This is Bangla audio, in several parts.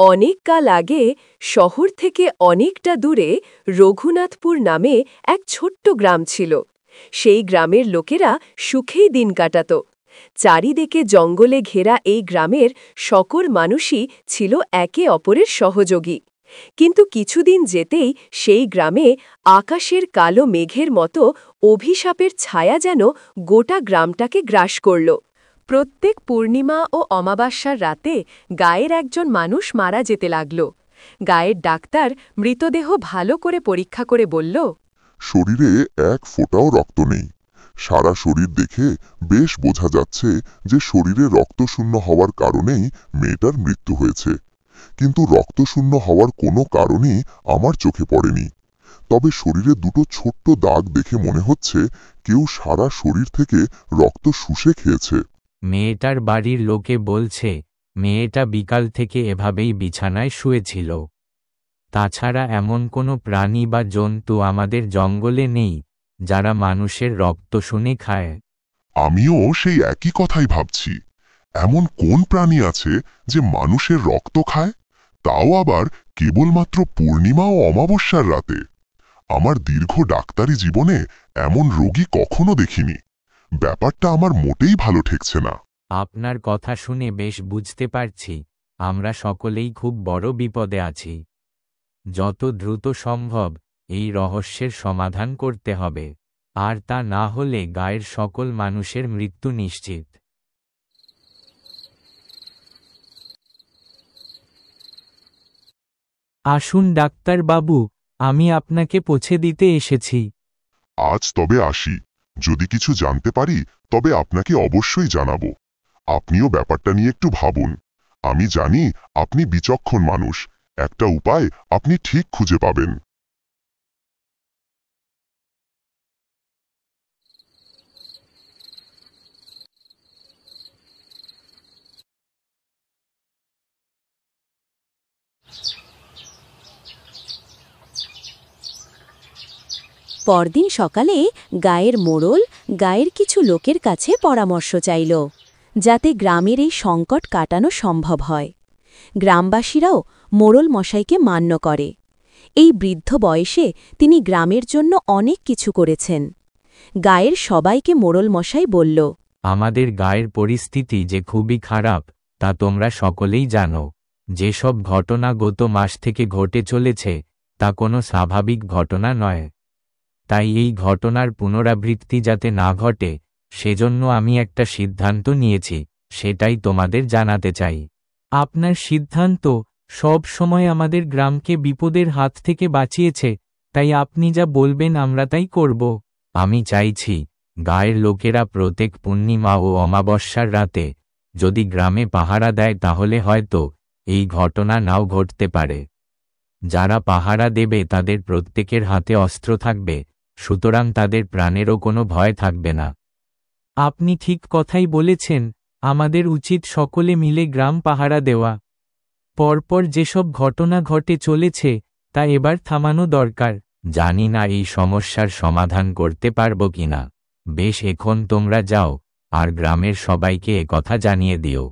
অনেক কাল আগে শহর থেকে অনেকটা দূরে রঘুনাথপুর নামে এক ছোট্ট গ্রাম ছিল। সেই গ্রামের লোকেরা সুখেই দিন কাটাত। চারিদিকে জঙ্গলে ঘেরা এই গ্রামের সকল মানুষই ছিল একে অপরের সহযোগী। কিন্তু কিছুদিন যেতেই সেই গ্রামে আকাশের কালো মেঘের মতো অভিশাপের ছায়া যেন গোটা গ্রামটাকে গ্রাস করল। প্রত্যেক পূর্ণিমা ও অমাবস্যার রাতে গায়ের একজন মানুষ মারা যেতে লাগল। গায়ের ডাক্তার মৃতদেহ ভালো করে পরীক্ষা করে বলল, শরীরে এক ফোঁটাও রক্ত নেই। সারা শরীর দেখে বেশ বোঝা যাচ্ছে যে শরীরে রক্তশূন্য হওয়ার কারণেই মেয়েটার মৃত্যু হয়েছে। কিন্তু রক্তশূন্য হওয়ার কোনো কারণই আমার চোখে পড়েনি। তবে শরীরে দুটো ছোট্ট দাগ দেখে মনে হচ্ছে কেউ সারা শরীর থেকে রক্ত শুষে খেয়েছে। মেয়েটার বাড়ির লোকে বলছে মেয়েটা বিকাল থেকে এভাবেই বিছানায় শুয়েছিল। তাছাড়া এমন কোনো প্রাণী বা জন্তু আমাদের জঙ্গলে নেই যারা মানুষের রক্ত শুনে খায়। আমিও সেই একই কথাই ভাবছি। এমন কোন প্রাণী আছে যে মানুষের রক্ত খায়, তাও আবার কেবলমাত্র পূর্ণিমা ও অমাবস্যার রাতে? আমার দীর্ঘ ডাক্তারি জীবনে এমন রোগী কখনো দেখিনি। ব্যাপারটা আমার মোটেই ভালো ঠেকছে না। আপনার কথা শুনে বেশ বুঝতে পারছি আমরা সকলেই খুব বড় বিপদে আছি। যত দ্রুত সম্ভব এই রহস্যের সমাধান করতে হবে, আর তা না হলে গায়ের সকল মানুষের মৃত্যু নিশ্চিত। আসুন ডাক্তার বাবু, আমি আপনাকে পৌঁছে দিতে এসেছি। আজ তবে আসি। যদি কিছু জানতে পারি তবে আপনাকে অবশ্যই জানাবো। আপনিও ব্যাপারটা নিয়ে একটু ভাবুন। আমি জানি আপনি বিচক্ষণ মানুষ। একটা উপায় আপনি ঠিক খুঁজে পাবেন। পরদিন সকালে গায়ের মোড়ল গায়ের কিছু লোকের কাছে পরামর্শ চাইল, যাতে গ্রামের এই সংকট কাটানো সম্ভব হয়। গ্রামবাসীরাও মোড়ল মশাইকে মান্য করে। এই বৃদ্ধ বয়সে তিনি গ্রামের জন্য অনেক কিছু করেছেন। গায়ের সবাইকে মোড়ল মশাই বলল, আমাদের গায়ের পরিস্থিতি যে খুবই খারাপ তা তোমরা সকলেই জানো। যেসব ঘটনা গত মাস থেকে ঘটে চলেছে তা কোনো স্বাভাবিক ঘটনা নয়। তাই এই ঘটনার পুনরাবৃত্তি যাতে না ঘটে সেজন্য আমি একটা সিদ্ধান্ত নিয়েছি, সেটাই তোমাদের জানাতে চাই। আপনার সিদ্ধান্ত সব সময় আমাদের গ্রামকে বিপদের হাত থেকে বাঁচিয়েছে, তাই আপনি যা বলবেন আমরা তাই করব। আমি চাইছি গায়ের লোকেরা প্রত্যেক পূর্ণিমা ও অমাবস্যার রাতে যদি গ্রামে পাহারা দেয় তাহলে হয়তো এই ঘটনা নাও ঘটতে পারে। যারা পাহারা দেবে তাদের প্রত্যেকের হাতে অস্ত্র থাকবে, সুতরাং তাদের প্রাণেরও কোনো ভয় থাকবে না। আপনি ঠিক কথাই বলেছেন, আমাদের উচিত সকলে মিলে গ্রাম পাহারা দেওয়া। পরপর যেসব ঘটনা ঘটে চলেছে তা এবার থামানো দরকার। জানি না এই সমস্যার সমাধান করতে পারব কিনা। বেশ, এখন তোমরা যাও আর গ্রামের সবাইকে একথা জানিয়ে দিও।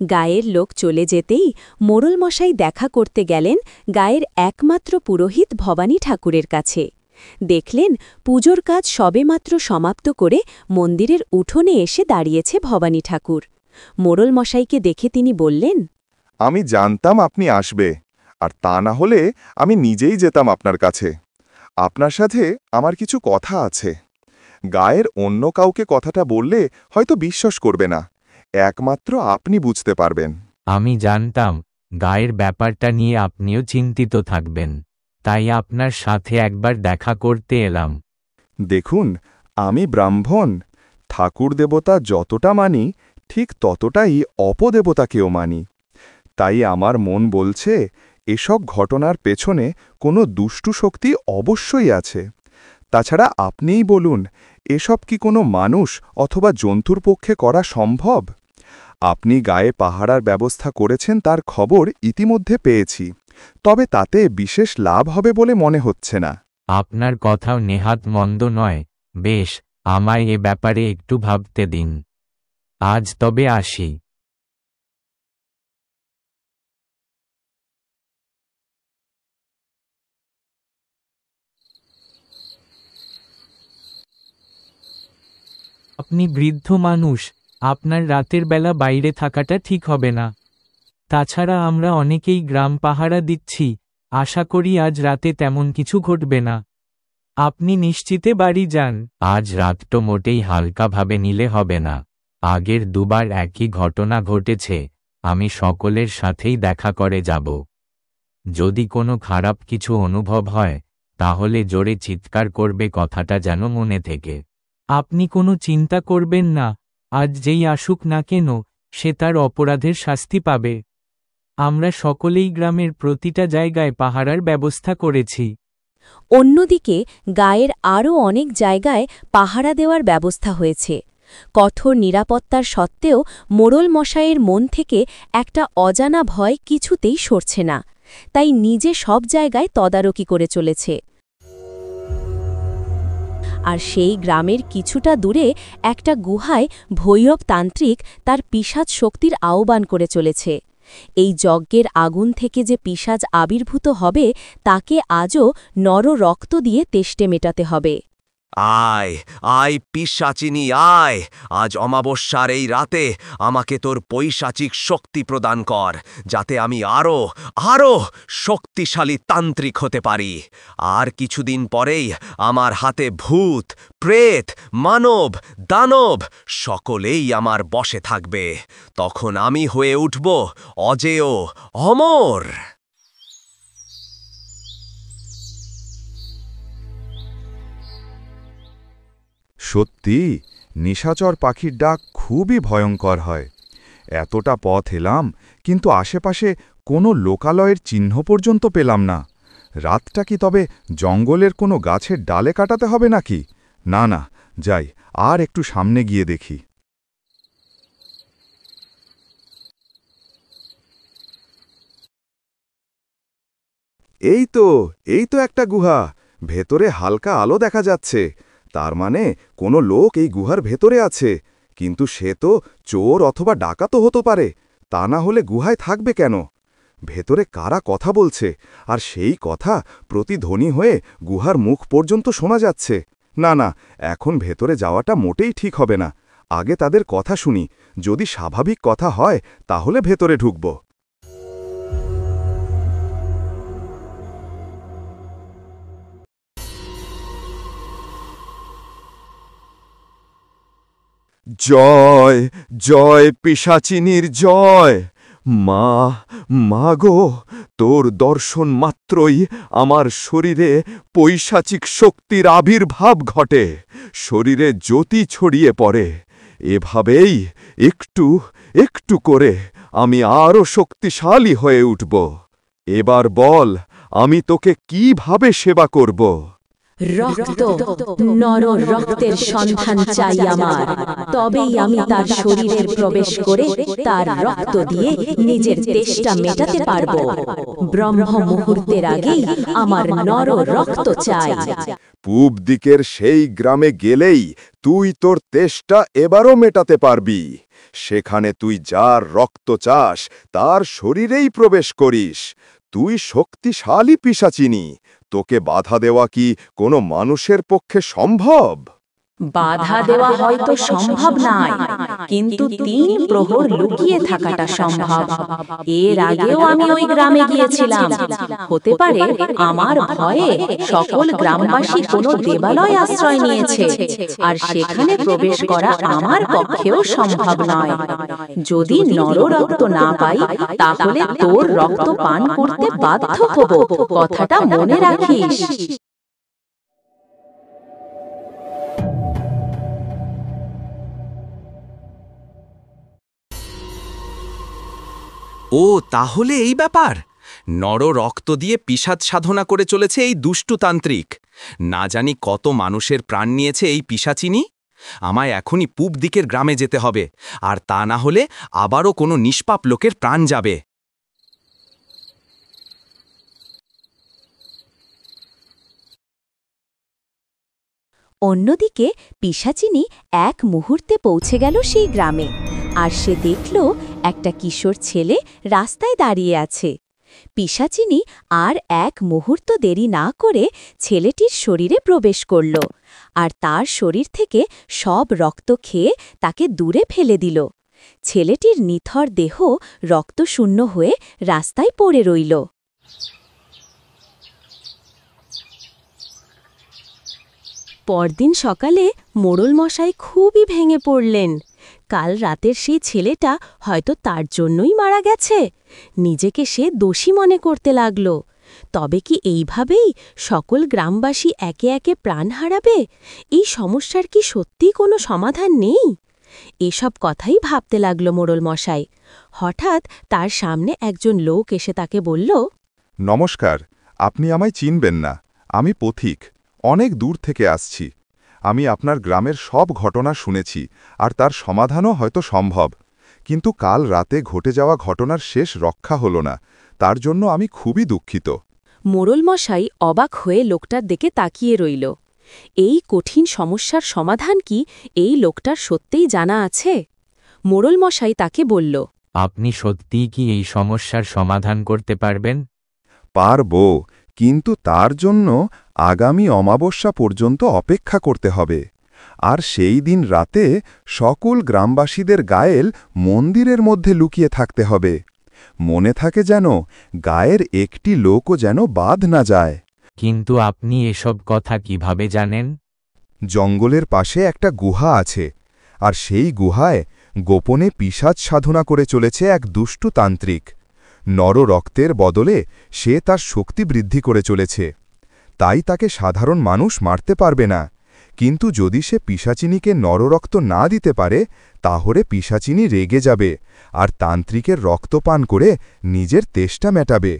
গায়ের লোক চলে যেতেই মোড়ল মশাই দেখা করতে গেলেন গায়ের একমাত্র পুরোহিত ভবানী ঠাকুরের কাছে। দেখলেন পুজোর কাজ সবেমাত্র সমাপ্ত করে মন্দিরের উঠোনে এসে দাঁড়িয়েছে ভবানী ঠাকুর। মোড়ল মশাইকে দেখে তিনি বললেন, আমি জানতাম আপনি আসবে, আর তা না হলে আমি নিজেই যেতাম আপনার কাছে। আপনার সাথে আমার কিছু কথা আছে। গায়ের অন্য কাউকে কথাটা বললে হয়তো বিশ্বাস করবে না, একমাত্র আপনি বুঝতে পারবেন। আমি জানতাম গায়ের ব্যাপারটা নিয়ে আপনিও চিন্তিত থাকবেন, তাই আপনার সাথে একবার দেখা করতে এলাম। দেখুন, আমি ব্রাহ্মণ। ঠাকুর দেবতা যতটা মানি ঠিক ততটাই অপদেবতাকেও মানি। তাই আমার মন বলছে এসব ঘটনার পেছনে কোনো দুষ্টু শক্তি অবশ্যই আছে। তাছাড়া আপনিই বলুন, এসব কি কোনো মানুষ অথবা জন্তুর পক্ষে করা সম্ভব? আপনি গায়ে পাহারার ব্যবস্থা করেছেন তার খবর ইতিমধ্যে পেয়েছি, তবে তাতে বিশেষ লাভ হবে বলে মনে হচ্ছে না। আপনার কথাও নেহাত মন্দ নয়। বেশ, আমায় এ ব্যাপারে একটু ভাবতে দিন। আজ তবে আসি। আপনি বৃদ্ধ মানুষ, আপনার রাতের বেলা বাইরে থাকাটা ঠিক হবে না। তাছাড়া আমরা অনেকেই গ্রাম পাহারা দিচ্ছি, আশা করি আজ রাতে তেমন কিছু ঘটবে না। আপনি নিশ্চিতে বাড়ি যান। আজ রাতটা মোটেই হালকাভাবে নিলে হবে না। আগের দুবার একই ঘটনা ঘটেছে, আমি সকলের সাথেই দেখা করে যাব। যদি কোনো খারাপ কিছু অনুভব হয়, তাহলে জোরে চিৎকার করবে, কথাটা যেন মনে থেকে। আপনি কোনো চিন্তা করবেন না, আজ যেই আসুক না কেন, সে তার অপরাধের শাস্তি পাবে। আমরা সকলেই গ্রামের প্রতিটা জায়গায় পাহারার ব্যবস্থা করেছি। অন্যদিকে গায়ের আরও অনেক জায়গায় পাহারা দেওয়ার ব্যবস্থা হয়েছে। কঠোর নিরাপত্তার সত্ত্বেও মোড়ল মশাইয়ের মন থেকে একটা অজানা ভয় কিছুতেই সরছে না, তাই নিজে সব জায়গায় তদারকি করে চলেছে। আর সেই গ্রামের কিছুটা দূরে একটা গুহায় ভৈরব তান্ত্রিক তার পিশাচ শক্তির আহ্বান করে চলেছে। এই যজ্ঞের আগুন থেকে যে পিশাচ আবির্ভূত হবে, তাকে আজও নর রক্ত দিয়ে তেষ্টে মেটাতে হবে। আয় আয় পিশাচিনী আয়, আজ অমাবস্যার এই রাতে আমাকে তোর পৈশাচিক শক্তি প্রদান কর, যাতে আমি আরো শক্তিশালী তান্ত্রিক হতে পারি। আর কিছুদিন পরেই আমার হাতে ভূত, প্রেত, মানব, দানব সকলেই আমার বশে থাকবে। তখন আমি হয়ে উঠব অজেয়, অমর। সত্যি নিশাচর পাখির ডাক খুবই ভয়ঙ্কর হয়। এতটা পথ এলাম, কিন্তু আশেপাশে কোনো লোকালয়ের চিহ্ন পর্যন্ত পেলাম না। রাতটা কি তবে জঙ্গলের কোনো গাছের ডালে কাটাতে হবে নাকি? না না, যাই, আর একটু সামনে গিয়ে দেখি। এই তো একটা গুহা। ভেতরে হালকা আলো দেখা যাচ্ছে। তার মানে কোনো লোক এই গুহার ভেতরে আছে। কিন্তু সে তো চোর অথবা ডাকাতও হতে পারে। তা না হলে গুহায় থাকবে কেন? ভেতরে কারা কথা বলছে, আর সেই কথা প্রতিধ্বনি হয়ে গুহার মুখ পর্যন্ত শোনা যাচ্ছে। না না, এখন ভেতরে যাওয়াটা মোটেই ঠিক হবে না। আগে তাদের কথা শুনি, যদি স্বাভাবিক কথা হয় তাহলে ভেতরে ঢুকব। জয় জয় পিশাচিনীর জয়। মা গো, তোর দর্শন মাত্রই আমার শরীরে পৈশাচিক শক্তির আবির্ভাব ঘটে, শরীরে জ্যোতি ছড়িয়ে পড়ে। এভাবেই একটু একটু করে আমি আরও শক্তিশালী হয়ে উঠব। এবার বল, আমি তোকে কিভাবে সেবা করব? রক্ত, নর রক্তের সন্ধান চাই আমার, তবেই আমি তার শরীরে প্রবেশ করে তার রক্ত দিয়ে নিজের তেষ্টা মেটাতে পারব। ব্রহ্ম মুহূর্তের আগেই আমার নর রক্ত চাই। পূব দিকের সেই গ্রামে গেলেই তুই তোর তেষ্টা এবারও মেটাতে পারবি। সেখানে তুই যার রক্ত চাস তার শরীরেই প্রবেশ করিস। তুই শক্তিশালী পিশাচিনী, তোকে বাধা দেওয়া কি কোনো মানুষের পক্ষে সম্ভব? বাধা দেওয়া হয়তো সম্ভব নয়, কিন্তু ৩ প্রহর লুকিয়ে থাকাটা সম্ভব। এর আগেও আমি ওই গ্রামে গিয়েছিলাম। হতে পারে আমার ভয়ে সকল গ্রামবাসী কোনো দেবালয় আশ্রয় নিয়েছে, আর সেখানে প্রবেশ করা আমার পক্ষেও সম্ভব নয়। যদি নর রক্ত না পাই, তাহলে তোর রক্ত পান করতে বাধ্য হব, কথাটা মনে রাখিস। ও তাহলে এই ব্যাপার। নর রক্ত দিয়ে পিশাচ সাধনা করে চলেছে এই দুষ্টু তান্ত্রিক। না জানি কত মানুষের প্রাণ নিয়েছে এই পিশাচিনী। আমায় এখনই পূব দিকের গ্রামে যেতে হবে, আর তা না হলে আবারও কোনো নিষ্পাপ লোকের প্রাণ যাবে। অন্যদিকে পিশাচিনী এক মুহূর্তে পৌঁছে গেল সেই গ্রামে, আর সে দেখল একটা কিশোর ছেলে রাস্তায় দাঁড়িয়ে আছে। পিশাচিনী আর এক মুহূর্ত দেরি না করে ছেলেটির শরীরে প্রবেশ করল, আর তার শরীর থেকে সব রক্ত খেয়ে তাকে দূরে ফেলে দিল। ছেলেটির নিথর দেহ রক্তশূন্য হয়ে রাস্তায় পড়ে রইল। পরদিন সকালে মোড়ল মশাই খুবই ভেঙে পড়লেন। কাল রাতের সেই ছেলেটা হয়তো তার জন্যই মারা গেছে। নিজেকে সে দোষী মনে করতে লাগল। তবে কি এইভাবেই সকল গ্রামবাসী একে একে প্রাণ হারাবে? এই সমস্যার কি সত্যিই কোনো সমাধান নেই? এসব কথাই ভাবতে লাগল মোড়ল মশাই। হঠাৎ তার সামনে একজন লোক এসে তাকে বলল, নমস্কার, আপনি আমায় চিনবেন না। আমি পথিক, অনেক দূর থেকে আসছি। আমি আপনার গ্রামের সব ঘটনা শুনেছি, আর তার সমাধানও হয়তো সম্ভব। কিন্তু কাল রাতে ঘটে যাওয়া ঘটনার শেষ রক্ষা হল না, তার জন্য আমি খুবই দুঃখিত। মোড়ল মশাই অবাক হয়ে লোকটার দিকে তাকিয়ে রইল। এই কঠিন সমস্যার সমাধান কি এই লোকটার সত্যিই জানা আছে? মোড়ল মশাই তাকে বলল, আপনি সত্যিই কি এই সমস্যার সমাধান করতে পারবেন? পারব, কিন্তু তার জন্য আগামী অমাবস্যা পর্যন্ত অপেক্ষা করতে হবে। আর সেই দিন রাতে সকল গ্রামবাসীদের গায়েল মন্দিরের মধ্যে লুকিয়ে থাকতে হবে। মনে থাকে যেন গায়ের একটি লোকও যেন বাদ না যায়। কিন্তু আপনি এসব কথা কিভাবে জানেন? জঙ্গলের পাশে একটা গুহা আছে, আর সেই গুহায় গোপনে পিশাচ সাধনা করে চলেছে এক দুষ্টু তান্ত্রিক। নর রক্তের বদলে সে তার শক্তি বৃদ্ধি করে চলেছে। তাই তাকে সাধারণ মানুষ মারতে পারবে না। কিন্তু যদি সে পিশাচিনীকে নররক্ত না দিতে পারে, তাহলে পিশাচিনী রেগে যাবে আর তান্ত্রিকের রক্তপান করে নিজের তেষ্টা মেটাবে।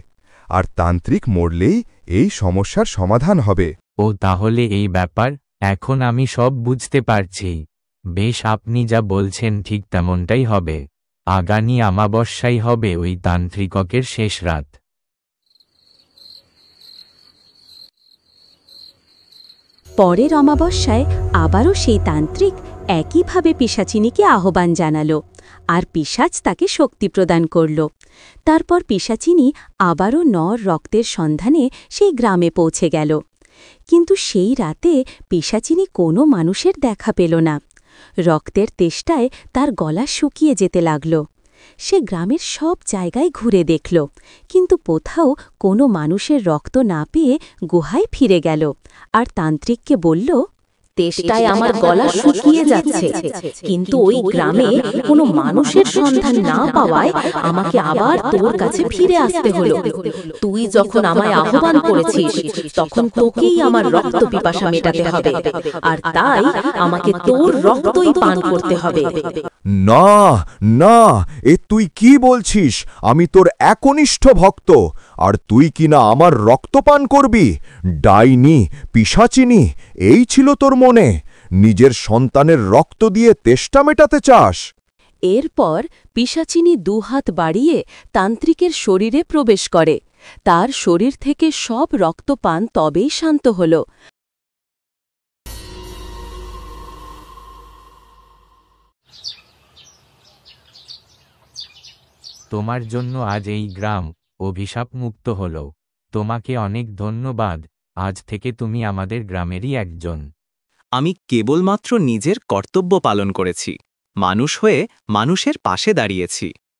আর তান্ত্রিক মরলেই এই সমস্যার সমাধান হবে। ও তাহলে এই ব্যাপার, এখন আমি সব বুঝতে পারছি। বেশ, আপনি যা বলছেন ঠিক তেমনটাই হবে। আগামী অমাবস্যাই হবে ওই তান্ত্রিকের শেষ রাত। পরের অমাবস্যায় আবারও সেই তান্ত্রিক একইভাবে পিশাচিনীকে আহ্বান জানাল, আর পিশাচ তাকে শক্তি প্রদান করল। তারপর পিশাচিনী আবারও নর রক্তের সন্ধানে সেই গ্রামে পৌঁছে গেল। কিন্তু সেই রাতে পিশাচিনী কোনো মানুষের দেখা পেল না। রক্তের তেষ্টায় তার গলা শুকিয়ে যেতে লাগল। সে গ্রামের সব জায়গায় ঘুরে দেখল, কিন্তু কোথাও কোনো মানুষের রক্ত না পেয়ে গুহায় ফিরে গেল, আর তান্ত্রিককে বলল, তেষ্টায় আমার গলা শুকিয়ে যাচ্ছে, কিন্তু ওই গ্রামে কোনো মানুষের সন্ধান না পাওয়ায় আমাকে আবার তোর কাছে ফিরে আসতে হলো। তুই যখন আমায় আহ্বান করেছিস, তখন তোকেই আমার রক্ত পিপাসা মেটাতে হবে, আর তাই আমাকে তোর রক্তই পান করতে হবে। না না, এ তুই কি বলছিস? আমি তোর একনিষ্ঠ ভক্ত, আর তুই কিনা আমার রক্তপান করবি? ডাইনি, পিশাচিনী, এই ছিল তোর মনে? নিজের সন্তানের রক্ত দিয়ে তেষ্টা মেটাতে চাস? এরপর পিশাচিনী দুহাত বাড়িয়ে তান্ত্রিকের শরীরে প্রবেশ করে। তার শরীর থেকে সব রক্তপান তবেই শান্ত হল। তোমার জন্য আজ এই গ্রাম অভিশাপ মুক্ত হল। তোমাকে অনেক ধন্যবাদ। আজ থেকে তুমি আমাদের গ্রামেরই একজন। আমি কেবলমাত্র নিজের কর্তব্য পালন করেছি, মানুষ হয়ে মানুষের পাশে দাঁড়িয়েছি।